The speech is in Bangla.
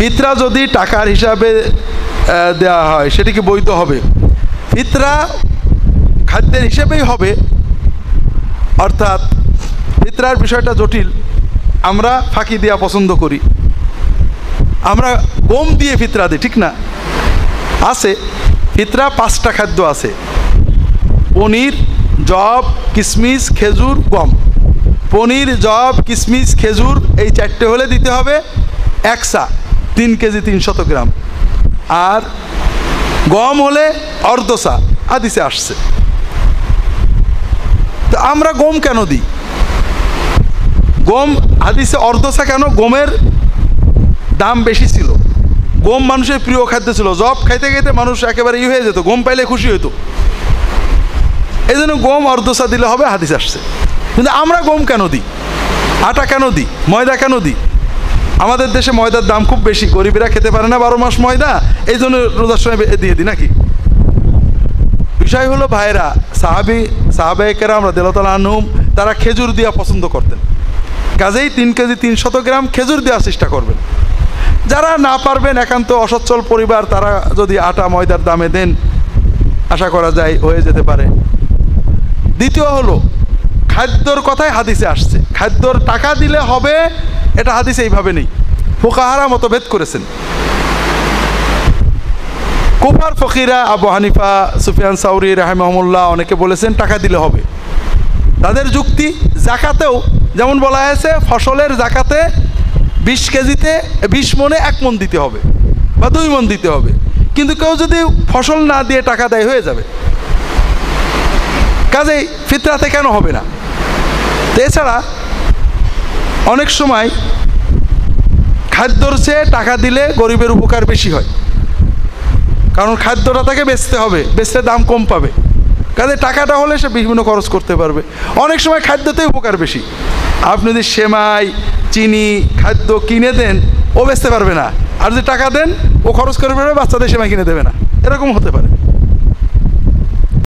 ফিতরা যদি টাকার হিসাবে দেওয়া হয় সেটা কি বৈধ হবে? ফিতরা খাদ্যের হিসেবেই হবে, অর্থাৎ ফিতরার বিষয়টা জটিল। আমরা ফাঁকি দেওয়া পছন্দ করি, আমরা গম দিয়ে ফিতরা দিই, ঠিক না? আছে ফিতরা 5টা খাদ্য আছে: পনির, জব, কিশমিশ, খেজুর, গম। পনির, জব, কিশমিশ, খেজুর এই 4টে হলে দিতে হবে 1 সা, 3 কেজি 300 গ্রাম। আর গম হলে অর্ধ সা, হাদিসে আসছে। তো আমরা গম কেন দিই? গম হাদিসে অর্ধ সা কেন? গমের দাম বেশি ছিল, গম মানুষের প্রিয় খাদ্য ছিল। জব খাইতে খাইতে মানুষ একেবারে হয়ে যেত, গম পাইলে খুশি হইতো। এই জন্য গম অর্ধ সা দিলে হবে, হাদিস আসছে। কিন্তু আমরা গম কেন দিই? আটা কেন দিই? ময়দা কেন দিই? আমাদের দেশে ময়দার দাম খুব বেশি, গরিবেরা খেতে পারে না 12 মাস ময়দা, এই জন্য রোজার সময় দিয়ে দিই নাকি? বিষয় হলো ভাইরা, সাহাবায়ে কেরাম রাদিয়াল্লাহু তাআলা আনহুম তারা খেজুর দেওয়া পছন্দ করতেন। কাজেই 3 কেজি 300 গ্রাম খেজুর দেওয়ার চেষ্টা করবেন। যারা না পারবেন, একান্ত অসচ্ছল পরিবার, তারা যদি আটা ময়দার দামে দেন, আশা করা যায় হয়ে যেতে পারে। দ্বিতীয় হলো খাদ্যর কথাই হাদিসে আসছে, খাদ্যর টাকা দিলে হবে, এটা হাদিসে এইভাবে নেই। ফুকাহারা মতভেদ করেছেন। কুফার ফকিরা আবু হানিফা, সুফিয়ান সাউরি রাহিমাহুল্লাহ অনেকে বলেছেন টাকা দিলে হবে। তাদের যুক্তি, জাকাতেও যেমন বলা হয়েছে ফসলের জাকাতে 20 কেজিতে 20 মনে 1 মন দিতে হবে বা 2 মন দিতে হবে। কিন্তু কেউ যদি ফসল না দিয়ে টাকা দেয় হয়ে যাবে, কাজেই ফিতরাতে কেন হবে না? তো এছাড়া অনেক সময় খাদ্যর চেয়ে টাকা দিলে গরিবের উপকার বেশি হয়, কারণ খাদ্যটা তাকে বেচতে হবে, বেচতে দাম কম পাবে। কাজে টাকাটা হলে সে বিভিন্ন খরচ করতে পারবে। অনেক সময় খাদ্যতেই উপকার বেশি। আপনি যদি সেমাই, চিনি, খাদ্য কিনে দেন, ও বেচতে পারবে না, আর যদি টাকা দেন ও খরচ করে পারবে, বাচ্চাদের সেমাই কিনে দেবে না, এরকম হতে পারে।